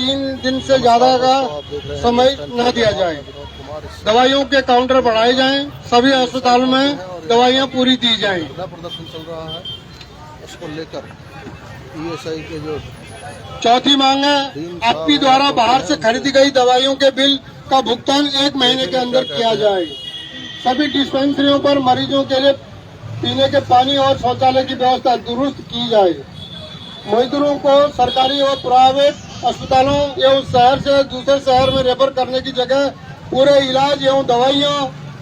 3 दिन से ज्यादा का समय न दिया जाए। दवाइयों के काउंटर बढ़ाए जाएं, सभी अस्पतालों में दवाइयां पूरी दी जाएं। प्रदर्शन चल रहा है, उसको लेकर ईएसआई के जो चौथी मांग है, आपकी द्वारा बाहर से खरीदी गई दवाइयों के बिल का भुगतान 1 महीने के अंदर किया जाए। सभी डिस्पेंसरियों पर मरीजों के लिए पीने के पानी और शौचालय की व्यवस्था दुरुस्त की जाए। मजदूरों को सरकारी और प्राइवेट अस्पतालों एवं शहर से दूसरे शहर में रेफर करने की जगह पूरे इलाज एवं दवाइयां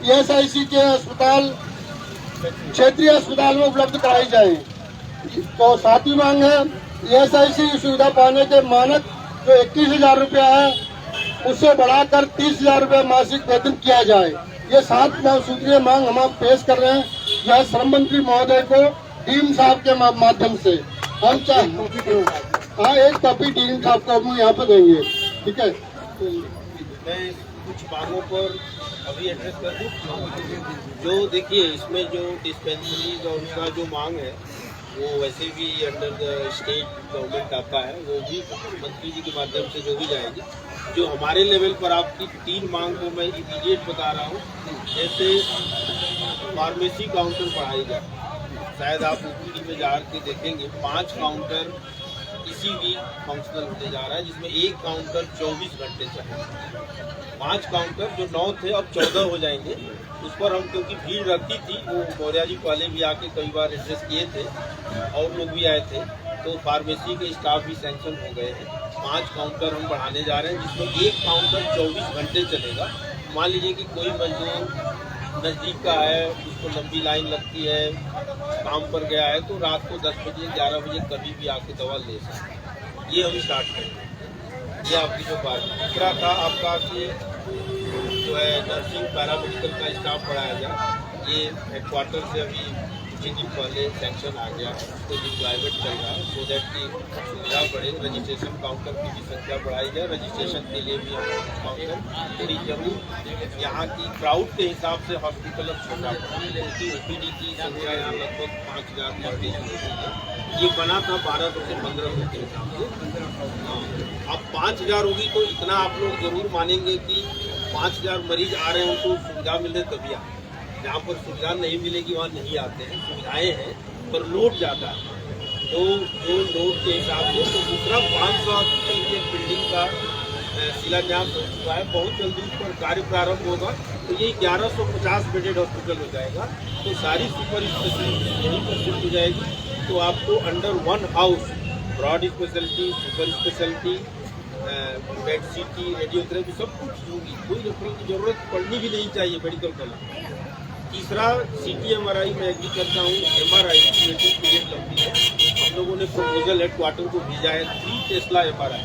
ईएसआईसी के अस्पताल क्षेत्रीय अस्पताल में उपलब्ध कराई जाए। तो सातवीं मांग है, ईएसआईसी सुविधा पाने के मानक जो 21,000 रुपया है उससे बढ़ाकर 30,000 रुपया मासिक वेतन किया जाए। ये 7 सूत्रीय मांग हम आप पेश कर रहे हैं यह श्रम मंत्री महोदय को डीएम साहब के माध्यम से हम एक कॉपी डीएम साहब को हम यहाँ पे देंगे। ठीक है, मैं कुछ मांगों पर अभी एड्रेस कर दूं। जो देखिए इसमें जो डिस्पेंसरीज और उसका जो मांग है वो वैसे भी अंडर द स्टेट गवर्नमेंट आता है, वो भी मंत्री जी के माध्यम से जो भी जाएगी। जो हमारे लेवल पर आपकी 3 मांग को मैं इमीडिएट बता रहा हूँ। जैसे फार्मेसी काउंटर बढ़ाई जाए, शायद आप ओपीडी में जा के देखेंगे 5 काउंटर इसी वीक फंक्शनल होने जा रहा है, जिसमें एक काउंटर 24 घंटे चले। 5 काउंटर जो 9 थे अब 14 हो जाएंगे। उस पर हम क्योंकि भीड़ रखी थी, वो मौर्या जी पहले भी आके कई बार एड्रेस किए थे और लोग भी आए थे, तो फार्मेसी के स्टाफ भी सैंक्शन हो गए हैं। 5 काउंटर हम बढ़ाने जा रहे हैं, जिसमें एक काउंटर 24 घंटे चलेगा। मान लीजिए कि कोई मजदूर नज़दीक का है, उसको लंबी लाइन लगती है, काम पर गया है, तो रात को 10 बजे 11 बजे कभी भी आके दवा ले सकते हैं। ये हम स्टार्ट करेंगे। ये आपकी जो बात दूसरा था आपका कि जो है नर्सिंग पैरामेडिकल का स्टाफ बढ़ाया जाए। ये हेडक्वार्टर से अभी कुछ ही दिन पहले सैंक्शन आ गया है, तो डिप्लॉयमेंट चल रहा है सो दैट की सुविधा बढ़े। रजिस्ट्रेशन काउंटर की भी संख्या बढ़ाई जाए। रजिस्ट्रेशन के लिए भी हम काउंटर थोड़ी जरूर यहाँ की क्राउड के हिसाब से हॉस्पिटल अब छोटा पड़ा, क्योंकि ओपीडी की संख्या यहाँ लगभग 5,000 पर डे है। ये बना था 1200 से 1500 के हिसाब से। अब 5,000 होगी तो इतना आप लोग जरूर मानेंगे कि 5,000 मरीज आ रहे हो तो सुविधा मिले तभी आए। जहाँ पर सुविधा नहीं मिलेगी वहाँ नहीं आते हैं। सुविधाएं हैं पर लोड ज़्यादा है, तो जो लोड के हिसाब से। तो दूसरा 500 हॉस्पिटल की बिल्डिंग का शिलान्यास हो चुका है, बहुत जल्दी उस पर कार्य प्रारंभ होगा। तो ये 1150 बेडेड हॉस्पिटल हो जाएगा। तो सारी सुपर स्पेशलिटी यहीं पर शिफ्ट हो जाएगी। तो आपको under one house broad speciality, super speciality, bed city, radiotherapy सब कुछ होगी। कोई रेफरल की जरूरत पड़नी भी नहीं चाहिए मेडिकल कॉलेज। तीसरा CT MRI में एग्री करता हूँ। MRI की वेटिंग पीरियड लंबी है। हम लोगों ने प्रपोजल हेडक्वार्टर को भेजा है 3 टेस्ला MRI।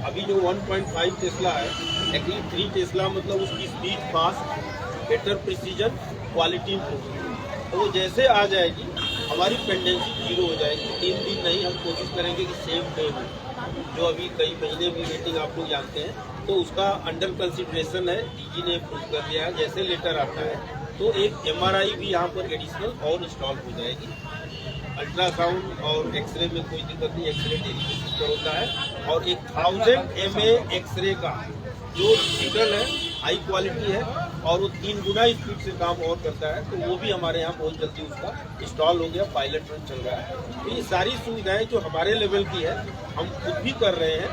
अभी जो 1.5 टेस्ला है, एक्चुअली 3 टेस्ला मतलब उसकी speed fast, better precision, quality improve. तो जैसे आ जाएगी हमारी पेंडेंसी 0 हो जाएगी। 3 दिन नहीं, हम कोशिश करेंगे कि सेम डे में, जो अभी कई महीने भी वेटिंग आप लोग जानते हैं, तो उसका अंडर कंसिडरेशन है। DG ने अप्रूव कर दिया है। जैसे लेटर आता है तो एक MRI भी यहाँ पर एडिशनल और इंस्टॉल हो जाएगी। अल्ट्रासाउंड और एक्सरे में कोई दिक्कत नहीं, एक्सरे डेली बेसिस पर होता है। और 1000 mA एक्सरे का जो डिजिटल है, हाई क्वालिटी है और वो 3 गुना स्पीड से काम और करता है। तो वो भी हमारे यहाँ बहुत जल्दी उसका इंस्टॉल हो गया, पायलट रन चल रहा है। तो ये सारी सुविधाएं जो हमारे लेवल की है हम खुद भी कर रहे हैं।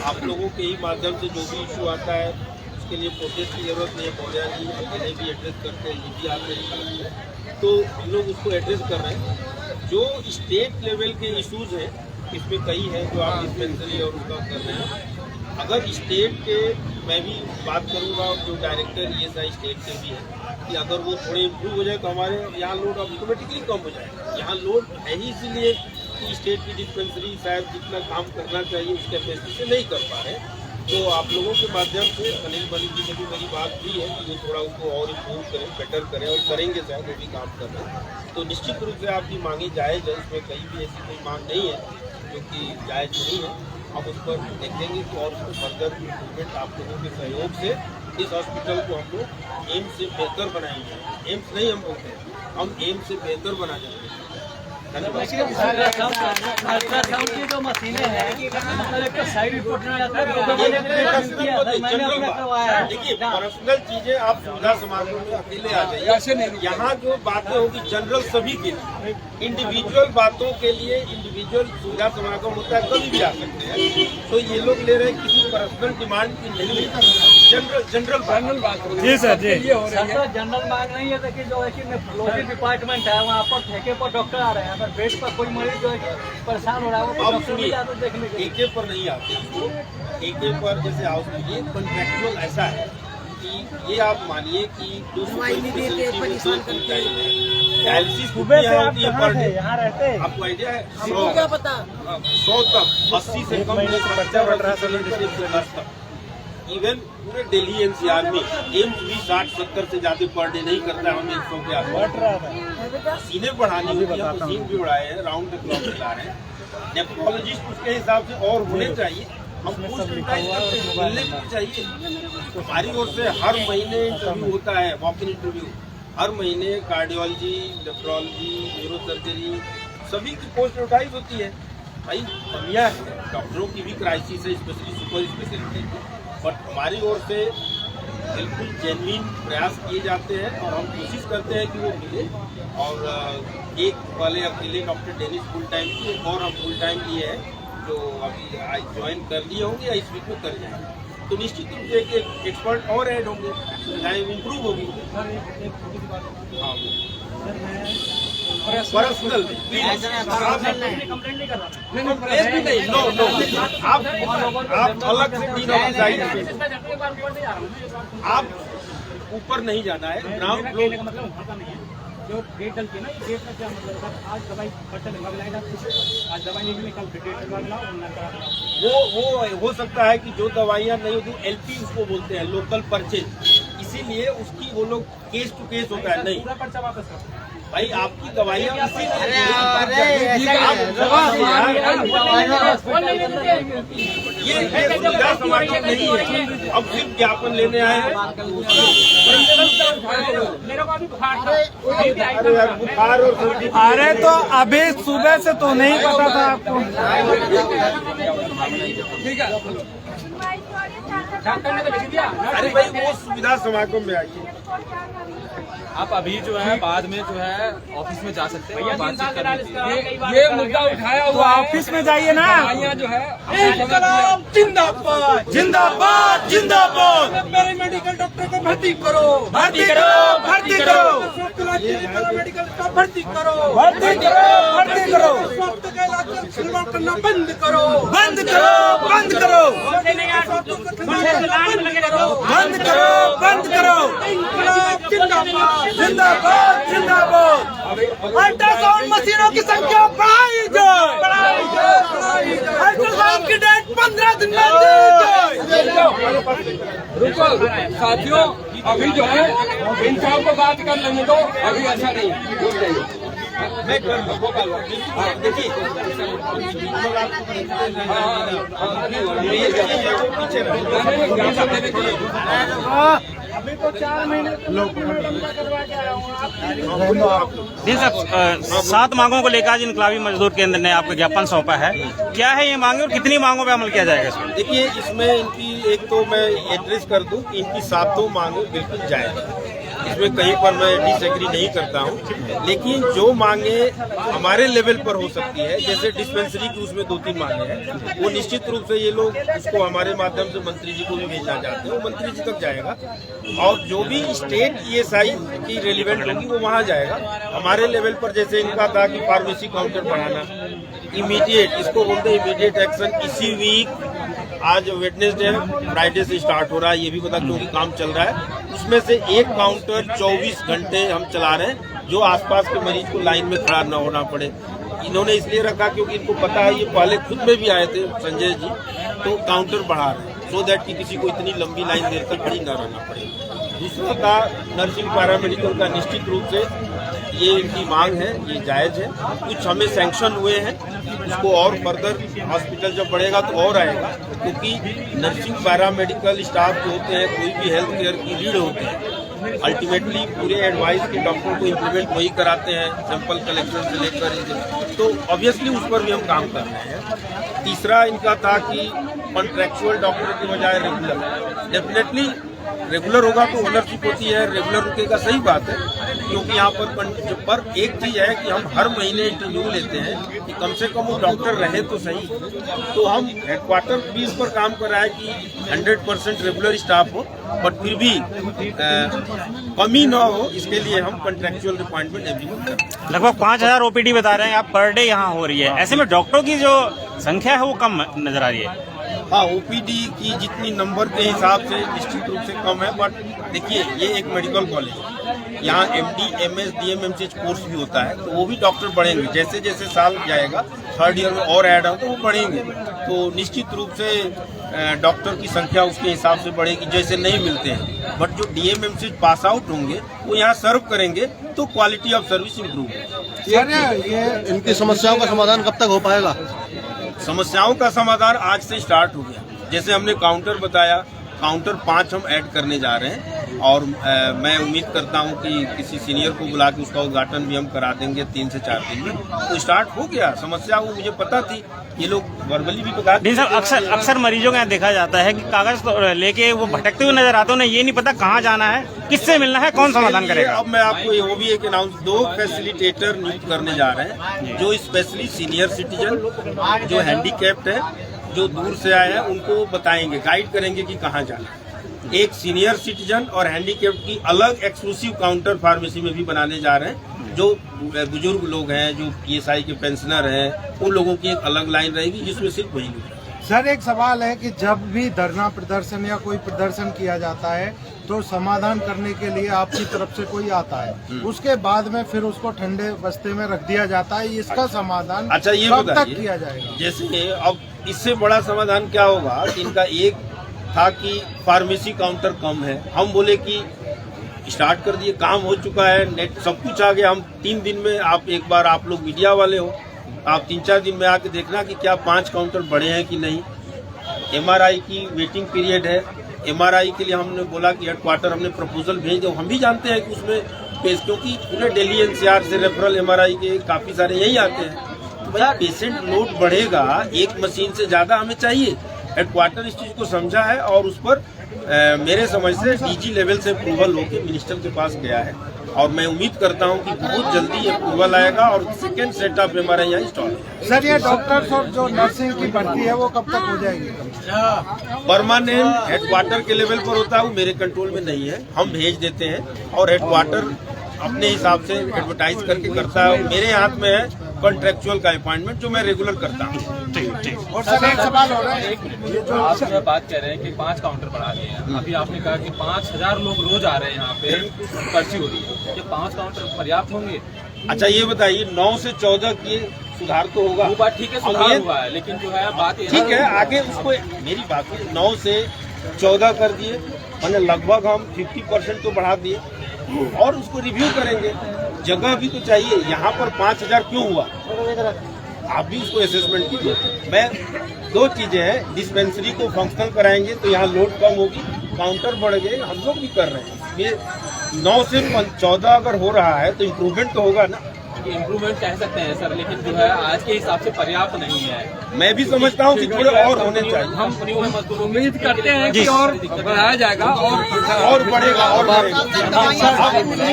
आप लोगों के ही माध्यम से जो भी इशू आता है उसके लिए प्रोसेस की जरूरत नहीं है। मौर्या जी अकेले भी एड्रेस करते हैं, ये भी आते हैं, तो हम लोग उसको एड्रेस कर रहे हैं। जो स्टेट लेवल के इशूज़ हैं, इसमें कई हैं जो आप डिस्पेंसरी और उसका कर रहे हैं। अगर स्टेट के, मैं भी बात करूँगा जो डायरेक्टर ESI स्टेट के भी हैं, कि अगर वो थोड़े इम्प्रूव हो जाए तो हमारे यहाँ लोड ऑटोमेटिकली कम हो जाएगा। यहाँ लोड है ही इसीलिए कि स्टेट की डिस्पेंसरी शायद जितना काम करना चाहिए उस कैपेसिटी से नहीं कर पा रहे। तो आप लोगों के माध्यम से अनिल मलिक जी ने भी मेरी बात की है कि वो थोड़ा उसको और इम्प्रूव करें, बेटर करें, और करेंगे शायद वो भी काम कर रहे हैं। तो निश्चित रूप से आपकी मांगे जायज़ है, इसमें कहीं भी ऐसी कोई मांग नहीं है जो कि जायज़ नहीं है। हम उस पर देखेंगे कि और उसको फर्दर इम्प्रूवमेंट आप लोगों के सहयोग से इस हॉस्पिटल को हम लोग एम्स से बेहतर बनाएंगे। एम्स नहीं हम बोलते हैं, हम एम्स से बेहतर बना जाएंगे। अल्ट्रासाउंड की जो मशीनें हैं मतलब एक साइड रिपोर्ट में आता है देखिए पर्सनल चीजें आप सुविधा समारोह में अकेले आ जाइए। यहाँ जो बातें होगी जनरल सभी के लिए, इंडिविजुअल बातों के लिए इंडिविजुअल सुविधा समागम होता है, कभी भी आ सकते हैं। तो ये लोग ले रहे हैं किसी पर्सनल डिमांड की नहीं, जनरल बात। जी सर जी जनरल मांग नहीं है कि जो है कि नेफ्रोलॉजी डिपार्टमेंट है वहाँ पर ठेके पर डॉक्टर आ रहे हैं, अगर बेड पर कोई मरीज जो है कि परेशान हो रहा है वो अब डॉक्टर सुनिए, नहीं आता देखने के लिए। एके पर नहीं आते, एके पर जैसे आओ ये कॉन्ट्रेक्चुअल ऐसा है कि ये आप मानिए कि 200 डायलिसिस होती है पर डे, यहाँ रहते हैं आपको आइडिया है? 100 तक 80 से कम खर्चा बढ़ रहा है तक। इवन पूरे दिल्ली एनसीआर में एम्स भी 60-70 से ज्यादा पर डे नहीं करता है, हमें 100 के आसपास सीने बढ़ानी होती है, मशीन भी उड़ाए हैं, राउंड द क्लॉक चला रहे हैं। नेफ्रोलॉजिस्ट उसके हिसाब से और होने चाहिए, हम मिलने चाहिए। हमारी ओर से हर महीने इंटरव्यू होता है, वॉक इन इंटरव्यू हर महीने, कार्डियोलॉजी, नेफ्रोलॉजी, न्यूरोसर्जरी सभी की पोस्ट एडवर्टाइज होती है। भाई कमियाँ है, डॉक्टरों की भी क्राइसिस है, स्पेशली सुपर स्पेशलिटी की, बट हमारी ओर से बिल्कुल जेन्युइन प्रयास किए जाते हैं और हम कोशिश करते हैं कि वो मिले। और एक वाले अकेले डॉक्टर डेनिस फुल टाइम की, एक और हम फुल टाइम लिए हैं जो अभी आज ज्वाइन कर लिए होंगे या इस वीक में कर जाएंगे, तो निश्चित रूप से एक एक्सपर्ट और ऐड होंगे, सुविधाएं इम्प्रूव होगी। हाँ पर्सनल आप अलग से आप ऊपर नहीं जाना है, ग्राउंड फ्लोर जो डेट डलती है ना, डेट का क्या मतलब है? आज दवाई पर्चा लगवाई, आज दवाई नहीं मिली, कल डेट वो हो सकता है कि जो दवाइयाँ नहीं होती LP उसको बोलते हैं, लोकल परचेज, इसीलिए उसकी वो लोग केस टू केस होता है। नहीं पूरा पर्चा वापस करो भाई, आपकी दवाइयाँ ये सुविधा समागम नहीं है, अब सिर्फ ज्ञापन लेने आए हैं। मेरे को अभी बुखार था, अरे यार बुखार और सर्दी, अरे तो अभी सुबह से तो नहीं पता था आपको। डॉक्टर ने तो लिख दिया। अरे भाई वो सुविधा समागम में आइए। आप अभी जो है बाद में जो है ऑफिस में जा सकते हैं, बातचीत कर लीजिए। ये मुद्दा उठाया हुआ ऑफिस में जाइए ना। जो है इंकलाब जिंदाबाद जिंदाबाद जिंदाबाद। मेरे मेडिकल डॉक्टर को भर्ती करो, भर्ती करो भर्ती करो मेडिकल स्टाफ भर्ती करो, भर्ती करो भर्ती करो, स्वास्थ्य का इलाज खिलवाड़ करना बंद करो, बंद करो बंद करो, बंद करो बंद करो। इंकलाब जिंदाबाद जिंदाबाद जिंदाबाद। अल्ट्रासाउंड मशीनों की संख्या बढ़ाई जाए, अल्ट्रासाउंड की डेट 15 दिन में दी जाए। रुको साथियों, अभी जो है इन साहब को बात कर लेने दो, अभी अच्छा नहीं मैं कर देखिए अभी तो 4 महीने करवा के आया हूँ। जी साहब, 7 मांगों को लेकर आज इनकलाबी मजदूर केंद्र ने आपको ज्ञापन सौंपा है, क्या है ये मांगे और कितनी मांगों पे अमल किया जाएगा इसमें? देखिए इसमें इनकी एक तो मैं एड्रेस कर दूं कि इनकी 7 मांगे बिल्कुल जायज है, इसमें कहीं पर मैं डिसएग्री नहीं करता हूं, लेकिन जो मांगे हमारे लेवल पर हो सकती है, जैसे डिस्पेंसरी की उसमें 2-3 मांगे हैं, वो निश्चित रूप से ये लोग उसको हमारे माध्यम से मंत्री जी को भी भेजना चाहते हैं, वो मंत्री जी तक जाएगा। और जो भी स्टेट ESI की रेलिवेंट होगी वो वहाँ जाएगा। हमारे लेवल पर जैसे इनका था कि फार्मेसी काउंटर बढ़ाना, इमीडिएट, इसको बोलते हैं इमीडिएट एक्शन, इसी वीक, आज वेडनेसडे है, फ्राइडे से स्टार्ट हो रहा है, ये भी पता क्योंकि काम चल रहा है। उसमें से एक काउंटर 24 घंटे हम चला रहे हैं, जो आसपास के मरीज को लाइन में खड़ा न होना पड़े। इन्होंने इसलिए रखा क्योंकि इनको पता है, ये पहले खुद में भी आए थे संजय जी, तो काउंटर बढ़ा रहे हैं सो दैट कि किसी को इतनी लंबी लाइन देर तक खड़ी न रहना पड़े। दूसरा था नर्सिंग पैरामेडिकल का, निश्चित रूप से ये इनकी मांग है, ये जायज है। कुछ हमें सैंक्शन हुए हैं, उसको और फर्दर हॉस्पिटल जब बढ़ेगा तो और आएगा, क्योंकि नर्सिंग पैरामेडिकल स्टाफ जो होते हैं, कोई भी हेल्थ केयर की रीढ़ होते हैं, अल्टीमेटली पूरे एडवाइस के डॉक्टर को इम्प्लीमेंट वही कराते हैं, सैंपल कलेक्शन से लेकर, तो ऑब्वियसली उस पर भी हम काम कर रहे हैं। तीसरा इनका था कि कॉन्ट्रैक्चुअल डॉक्टर की बजाय रेगुलर। डेफिनेटली रेगुलर होगा तो ओनरशिप होती है, रेगुलर रुकेगा, सही बात है, क्योंकि यहाँ पर एक चीज है कि हम हर महीने इंटरव्यू लेते हैं कि कम से कम वो डॉक्टर रहे तो सही। तो हम हेडक्वार्टर भी इस पर काम कर रहा है कि 100% रेगुलर स्टाफ हो, बट फिर भी कमी ना हो, इसके लिए हम कॉन्ट्रैक्चुअल अपॉइंटमेंट एवरी करते हैं। लगभग 5000 ओपीडी बता रहे हैं आप पर डे यहाँ हो रही है, ऐसे में डॉक्टरों की जो संख्या है वो कम नजर आ रही है। हाँ, ओपीडी की जितनी नंबर के हिसाब से निश्चित रूप से कम है, बट देखिए ये एक मेडिकल कॉलेज है, यहाँ एमडी, एमएस, डीएमएमसीएच कोर्स भी होता है, तो वो भी डॉक्टर बढ़ेंगे जैसे जैसे साल जाएगा, थर्ड ईयर में और ऐड हो तो वो बढ़ेंगे, तो निश्चित रूप से डॉक्टर की संख्या उसके हिसाब से बढ़ेगी जैसे नहीं मिलते हैं। बट जो डीएमएमसीएच पास आउट होंगे वो यहाँ सर्व करेंगे तो क्वालिटी ऑफ सर्विस इम्प्रूव होगी। ये इनकी समस्याओं का समाधान कब तक हो पाएगा? समस्याओं का समाधान आज से स्टार्ट हो गया। जैसे हमने काउंटर बताया, काउंटर 5 हम ऐड करने जा रहे हैं, और मैं उम्मीद करता हूं कि किसी सीनियर को बुला के उसका उद्घाटन भी हम करा देंगे 3 से 4 दिन में। तो स्टार्ट हो गया। समस्या वो मुझे पता थी, ये लोग वर्बली भी बता। नहीं सर, अक्सर मरीजों का यहाँ देखा जाता है कि कागज तो लेके वो भटकते हुए नजर आते हैं, उन्हें ये नहीं पता कहाँ जाना है, किससे मिलना है, कौन समाधान करेगा। अब मैं आपको वो भी एक अनाउंस, 2 फैसिलिटेटर नियुक्त करने जा रहे हैं, जो स्पेशली सीनियर सिटीजन जो हैंडीकैप्ड है, जो दूर से आए हैं, उनको बताएंगे, गाइड करेंगे कि कहाँ जाना है। एक सीनियर सिटीजन और हैंडीकैप्ड की अलग एक्सक्लूसिव काउंटर फार्मेसी में भी बनाने जा रहे हैं। जो बुजुर्ग लोग हैं, जो पीएसआई के पेंशनर हैं, उन लोगों की एक अलग लाइन रहेगी जिसमें सिर्फ वही लोग। सर एक सवाल है कि जब भी धरना प्रदर्शन या कोई प्रदर्शन किया जाता है तो समाधान करने के लिए आपकी तरफ से कोई आता है, उसके बाद में फिर उसको ठंडे बस्ते में रख दिया जाता है, इसका समाधान अच्छा ये कब तक बताइए किया जाएगा? जैसे अब इससे बड़ा समाधान क्या होगा कि इनका एक था कि फार्मेसी काउंटर कम है, हम बोले कि स्टार्ट कर दिए, काम हो चुका है, नेट सब कुछ आ गया। हम 3 दिन में, आप एक बार, आप लोग मीडिया वाले हो, आप 3-4 दिन में आके देखना कि क्या 5 काउंटर बढ़े हैं कि नहीं। एमआरआई की वेटिंग पीरियड है, एमआरआई के लिए हमने बोला कि हेडक्वार्टर हमने प्रपोजल भेज दो। हम भी जानते हैं कि उसमें क्योंकि पूरे दिल्ली एनसीआर से रेफरल एमआरआई के काफी सारे यही आते हैं, तो भाई पेशेंट लोड बढ़ेगा, एक मशीन से ज्यादा हमें चाहिए। हेडक्वार्टर इस चीज को समझा है और उस पर मेरे समझ से डीजी लेवल से अप्रूवल होकर मिनिस्टर के पास गया है, और मैं उम्मीद करता हूं कि बहुत जल्दी ये अप्रूवल आएगा और सेकेंड सेट ऑफ एमआरआई यहाँ इंस्टॉल होगा। सर ये डॉक्टर्स और जो नर्सिंग की भर्ती है वो कब तक हो जाएगी? परमानेंट हेडक्वार्टर के लेवल पर होता है, वो मेरे कंट्रोल में नहीं है, हम भेज देते हैं और हेडक्वार्टर अपने हिसाब से एडवर्टाइज करके करता है। मेरे हाथ में है कॉन्ट्रैक्चुअल का अपॉइंटमेंट जो मैं रेगुलर करता हूँ। और सर एक सवाल हो रहा है, आप जो बात कह रहे हैं कि 5 काउंटर बढ़ा दिए हैं, अभी आपने कहा कि 5000 लोग रोज आ रहे हैं यहाँ पे, पर्ची हो रही है, ये 5 काउंटर पर्याप्त होंगे? अच्छा ये बताइए, 9 से 14 की सुधार तो होगा, वो बात ठीक है, सुधार हुआ है, लेकिन जो है बात ठीक है, आगे उसको मेरी बात है, 9 से 14 कर दिए, मैंने लगभग हम 50% तो बढ़ा दिए, और उसको रिव्यू करेंगे। जगह भी तो चाहिए, यहाँ पर 5000 क्यों हुआ, आप भी उसको असेसमेंट कीजिए। मैं 2 चीजें हैं, डिस्पेंसरी को फंक्शनल कराएंगे तो यहाँ लोड कम होगी, काउंटर बढ़ गए, हम लोग भी कर रहे हैं। ये 9 से 14 अगर हो रहा है तो इम्प्रूवमेंट तो होगा ना। इम्प्रूवमेंट कह सकते हैं सर, लेकिन जो है आज के हिसाब से पर्याप्त नहीं है। मैं भी समझता हूँ कि थोड़े और होने चाहिए। हम उम्मीद करते हैं कि और बढ़ाया जाएगा और बढ़ेगा और बढ़ेगा।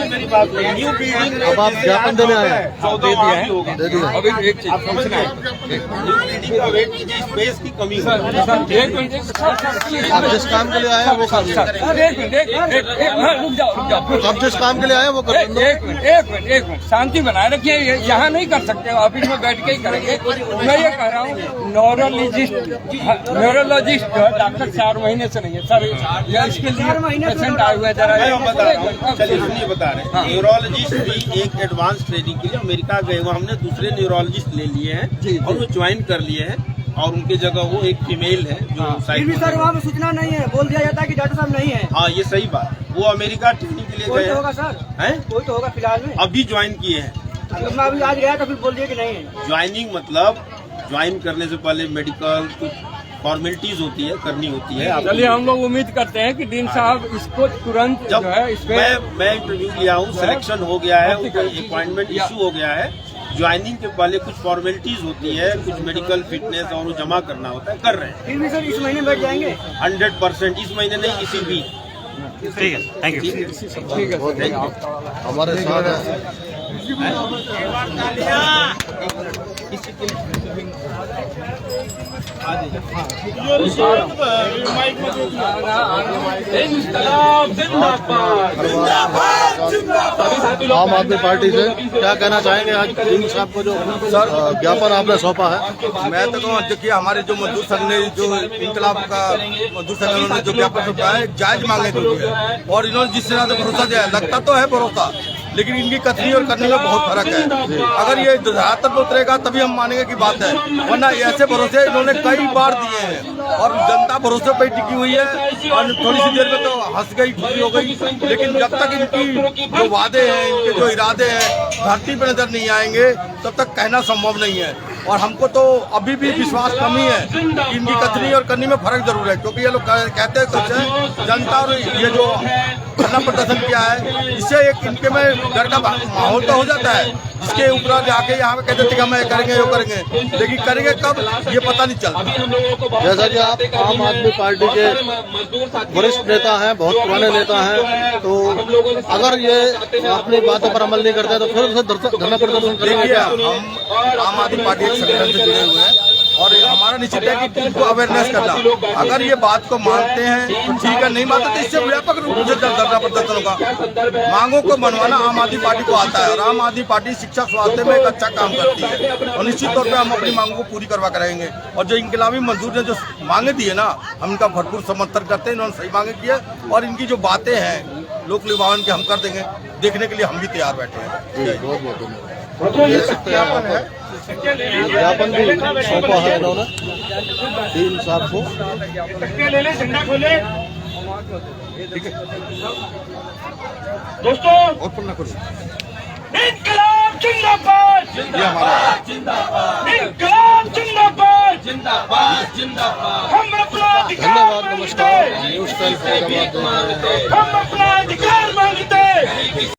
मेरी बात है, न्यू बिल्डिंग अब आप ज्ञापन देने आए हैं, 14 भी होगा। अभी एक चीज आप समझ रहे हैं, न्यू बिल्डिंग का वेट कीजिए, स्पेस की कमी है। आप जिस काम के लिए आए हैं वो काम आप जिस काम के लिए आए हैं वो कर एक मिनट शांति बनाए रखिए, यहाँ नहीं कर सकते, ऑफिस में बैठ के ही करेंगे। मैं ये कह रहा हूँ, न्यूरोलॉजिस्ट डॉक्टर 4 महीने से नहीं है सर, इसके लिए पेशेंट आए हुए जरा बता रहा हूँ, चलिए सुनिए बता रहे हैं। न्यूरोलॉजिस्ट भी एक एडवांस ट्रेनिंग के लिए अमेरिका गए हुए, हमने दूसरे न्यूरोलॉजिस्ट ले लिए हैं और वो ज्वाइन कर लिए हैं, और उनके जगह वो एक फीमेल है जो साइड। सर वहाँ पे सूचना नहीं है, बोल दिया जाता है कि डॉक्टर साहब नहीं है। हाँ ये सही बात, वो अमेरिका ट्रेनिंग के लिए कोई गए तो होगा सर, हैं, कोई तो होगा फिलहाल में, अभी ज्वाइन किए हैं। मैं अभी आज गया तो फिर बोल दिया कि नहीं है। ज्वाइनिंग मतलब ज्वाइन करने से पहले मेडिकल कुछ फॉर्मेलिटीज होती है, करनी होती है। आप चलिए हम लोग उम्मीद करते हैं कि डीन साहब इसको तुरंत जब जो है इस पे मैं इंटरव्यू लिया हूँ, सिलेक्शन हो गया है, अपॉइंटमेंट इशू हो गया है, ज्वाइनिंग के पहले कुछ फॉर्मेलिटीज होती है, कुछ मेडिकल फिटनेस और वो जमा करना होता है, कर रहे हैं। सर इस महीने बैठ जाएंगे 100% इस महीने नहीं, किसी भी। ठीक है, थैंक यू। ठीक है सर। हमारे साथ है आम आदमी पार्टी से क्या कहना चाहेंगे आज डीन साहब को जो ज्ञापन आपने सौंपा है? मैं तो कहूँ देखिए हमारे जो मजदूर संघ ने जो इंकलाब का मजदूर संघ ने जो ज्ञापन सौंपा है जायज मांगे जो है, और इन्होंने जिस तरह से भरोसा दिया है, लगता तो है भरोसा, लेकिन इनकी कथनी और करने में बहुत फर्क है। अगर ये धरातल पर उतरेगा तभी हम मानेंगे की बात है, वरना ऐसे भरोसे इन्होंने कई बार दिए हैं और जनता भरोसे पर टिकी हुई है, और थोड़ी सी देर में तो हंस गई, खुशी हो गई, लेकिन जब तक इनकी जो वादे हैं, इनके जो इरादे हैं धरती पर नजर नहीं आएंगे तब तक कहना संभव नहीं है। और हमको तो अभी भी विश्वास कमी है कि इनकी कथनी और करनी में फर्क जरूर है, क्योंकि ये लोग कहते हैं कुछ है, जनता और ये जो धरना प्रदर्शन किया है इससे एक इनके में डर का माहौल तो हो जाता है, जिसके ऊपर जाके यहाँ पे कहते थे कि हम करेंगे वो करेंगे, लेकिन करेंगे कब ये पता नहीं चलता। जैसा कि आप आम आदमी पार्टी के वरिष्ठ नेता हैं, बहुत पुराने नेता हैं, तो अगर ये अपनी बातों पर अमल नहीं करते तो फिर उसे धरना प्रदर्शन करेंगे क्या? हम आम आदमी पार्टी एक संगठन से जुड़े हुए हैं और हमारा निश्चित है कि इनको अवेयरनेस करना, अगर ये बात को मानते हैं तो ठीक है, नहीं मानते तो इससे व्यापक रूप से धरना प्रदर्शन होगा। मांगों को मनवाना आम आदमी पार्टी को आता है, और आम आदमी पार्टी शिक्षा स्वास्थ्य में एक अच्छा काम करती है, और निश्चित तौर पर हम अपनी मांगों को पूरी करवा कराएंगे। और जो इंकलाबी मजदूर ने जो मांगे दी है ना, हम इनका भरपूर समर्थन करते हैं, इन्होंने सही मांगे की है, और इनकी जो बातें हैं लोक लुभावन के हम कर देंगे, देखने के लिए हम भी तैयार बैठे हैं। बहुत बहुत धन्यवाद। ज्ञापन भी सौंपा है इन्होंने डीन साहब को। दोस्तों इंकलाब जिंदाबाद, ये हमारा इंकलाब जिंदाबाद, जिंदाबाद। हम अपना धन्यवाद, नमस्कार। न्यूज़ 10 हम अपना अधिकार